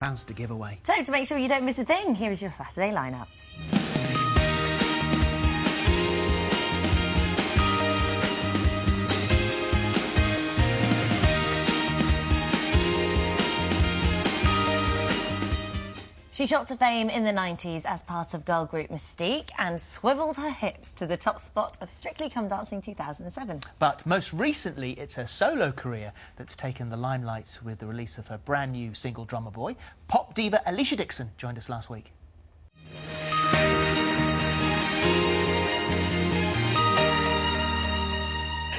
Pounds to give away. So, to make sure you don't miss a thing, here is your Saturday lineup. She shot to fame in the 90s as part of girl group Mystique and swivelled her hips to the top spot of Strictly Come Dancing 2007. But most recently, it's her solo career that's taken the limelight with the release of her brand new single, Drummer Boy. Pop diva Alesha Dixon joined us last week.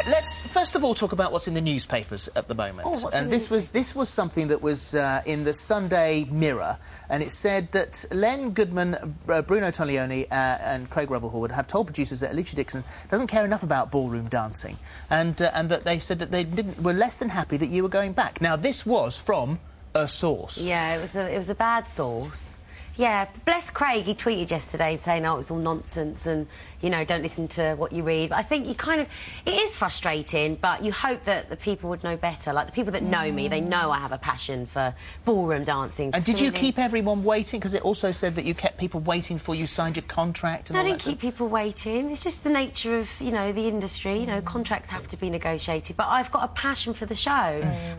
Let's first of all talk about what's in the newspapers at the moment. Oh, and this was something that was in the Sunday Mirror, and it said that Len Goodman, Bruno Toglioni and Craig Revelhorwood have told producers that Alesha Dixon doesn't care enough about ballroom dancing, and that they said that they were less than happy that you were going back. Now, this was from a source. Yeah, it was a bad source. Yeah, bless Craig, he tweeted yesterday saying, oh, it's all nonsense and, you know, don't listen to what you read. But I think you kind of... It is frustrating, but you hope that the people would know better. Like, the people that know me, they know I have a passion for ballroom dancing. And did you keep everyone waiting? Because it also said that you kept people waiting before you signed your contract and all that. I didn't keep people waiting. It's just the nature of, you know, the industry. You know, contracts have to be negotiated. But I've got a passion for the show.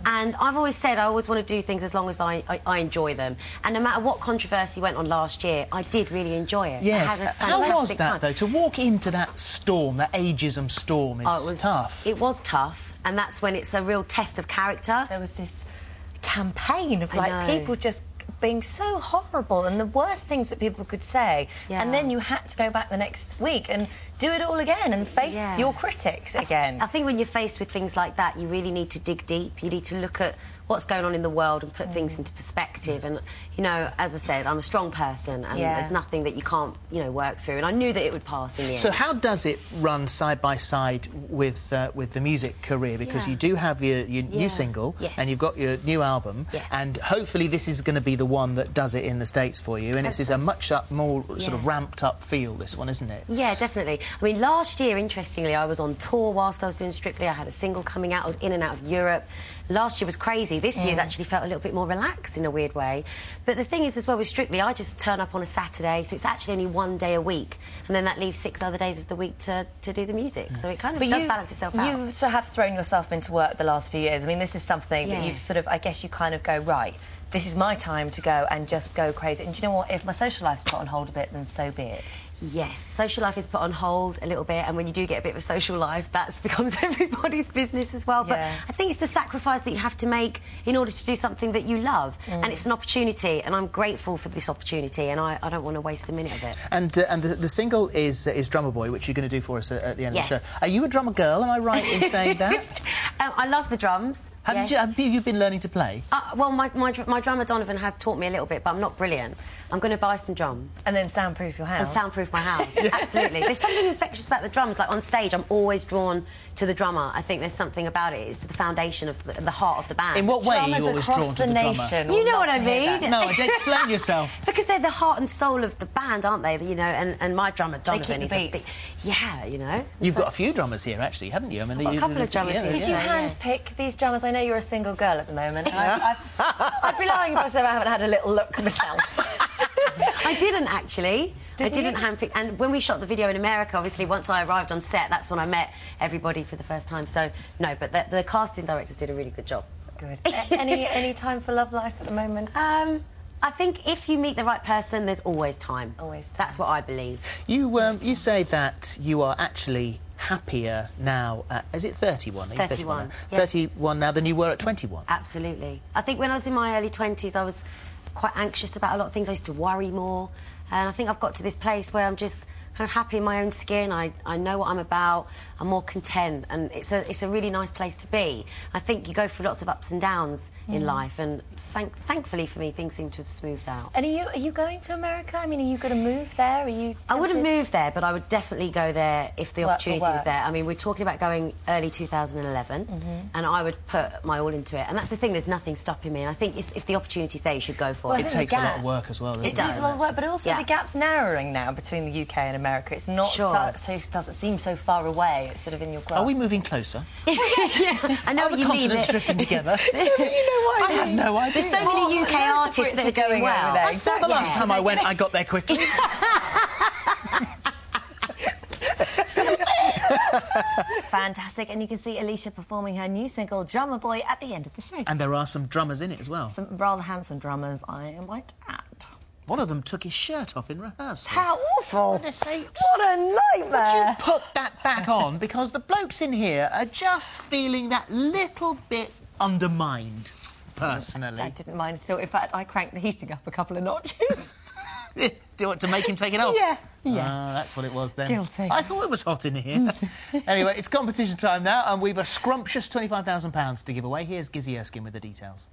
And I've always said I always want to do things as long as I enjoy them. And no matter what controversy went on last year, I did really enjoy it. Yes. How was that, time. though? To walk into that storm, that ageism storm, is tough. It was tough, and that's when it's a real test of character. There was this campaign of, like, people just being so horrible and the worst things that people could say, and then you had to go back the next week and do it all again and face your critics again. I think when you're faced with things like that, you really need to dig deep. You need to look at what's going on in the world and put things into perspective. And, you know, as I said, I'm a strong person and there's nothing that you can't, you know, work through. And I knew that it would pass in the end. So how does it run side by side with the music career? Because you do have your new single and you've got your new album, and hopefully this is going to be the one that does it in the States for you. And it's a much more sort of ramped up feel, this one, isn't it? Yeah, definitely. I mean, last year, interestingly, I was on tour whilst I was doing Strictly. I had a single coming out. I was in and out of Europe. Last year was crazy. This year's actually felt a little bit more relaxed in a weird way. But the thing is, as well, with Strictly, I just turn up on a Saturday, so it's actually only one day a week, and then that leaves 6 other days of the week to do the music. So it kind of does balance itself out. You sort of have thrown yourself into work the last few years. I mean, this is something that you've sort of, I guess you kind of go, right, this is my time to go and just go crazy. And do you know what? If my social life's put on hold a bit, then so be it. Yes, social life is put on hold a little bit, and when you do get a bit of a social life, that becomes everybody's business as well. But I think it's the sacrifice that you have to make in order to do something that you love, and it's an opportunity, and I'm grateful for this opportunity, and I don't want to waste a minute of it. And the single is Drummer Boy, which you're going to do for us at the end of the show. Are you a drummer girl? Am I right in saying that? I love the drums. Have you been learning to play? Well, my drummer Donovan has taught me a little bit, but I'm not brilliant. I'm going to buy some drums. And then soundproof your house. And soundproof my house, absolutely. There's something infectious about the drums. Like, on stage, I'm always drawn to the drummer. I think there's something about it. It's the foundation of the heart of the band. In what way are you always drawn to the drummer? You know what I mean? No, explain yourself. Because they're the heart and soul of the band, aren't they? You know, and my drummer Donovan is a big... Yeah, you know. You've got a few drummers here, actually, haven't you? I mean, a couple of drummers here. Did you handpick these drummers? I know you're a single girl at the moment. I'd be lying if I said I haven't had a little look myself. I didn't, actually. I didn't handpick. And when we shot the video in America, obviously, once I arrived on set, that's when I met everybody for the first time. So, no, but the casting directors did a really good job. Good. Any time for love life at the moment? I think if you meet the right person, there's always time. Always. That's what I believe. You say that you are actually happier now at, is it 31? 31. 31 now than you were at 21? Absolutely. I think when I was in my early 20s, I was quite anxious about a lot of things. I used to worry more. And I think I've got to this place where I'm just kind of happy in my own skin. I know what I'm about. I'm more content, and it's a really nice place to be. I think you go through lots of ups and downs in life, and thankfully for me, things seem to have smoothed out. And are you going to America? I mean, are you going to move there? Are you? I wouldn't move there, but I would definitely go there if the opportunity was there. I mean, we're talking about going early 2011, and I would put my all into it. And that's the thing, there's nothing stopping me. And I think if the opportunity's there, you should go for it. It takes a lot of work as well, doesn't it? It does a lot of work, but also the gap's narrowing now between the UK and America. It's not so it doesn't seem so far away. away. It's sort of in your grasp. Are we moving closer? I know Are the continents drifting together? You know what I have no idea. There's so many UK artists that are doing well. I thought the last time I went, I got there quickly. Fantastic, and you can see Alesha performing her new single, Drummer Boy, at the end of the show. And there are some drummers in it as well. Some rather handsome drummers, I might add. One of them took his shirt off in rehearsal. How awful! What a nightmare! Would you put that back on? Because the blokes in here are just feeling that little bit undermined, personally. I didn't mind at all. In fact, I cranked the heating up a couple of notches. Do you want to make him take it off? Yeah. That's what it was then. Guilty. I thought it was hot in here. Anyway, it's competition time now, and we've a scrumptious £25,000 to give away. Here's Gizzy Erskine with the details.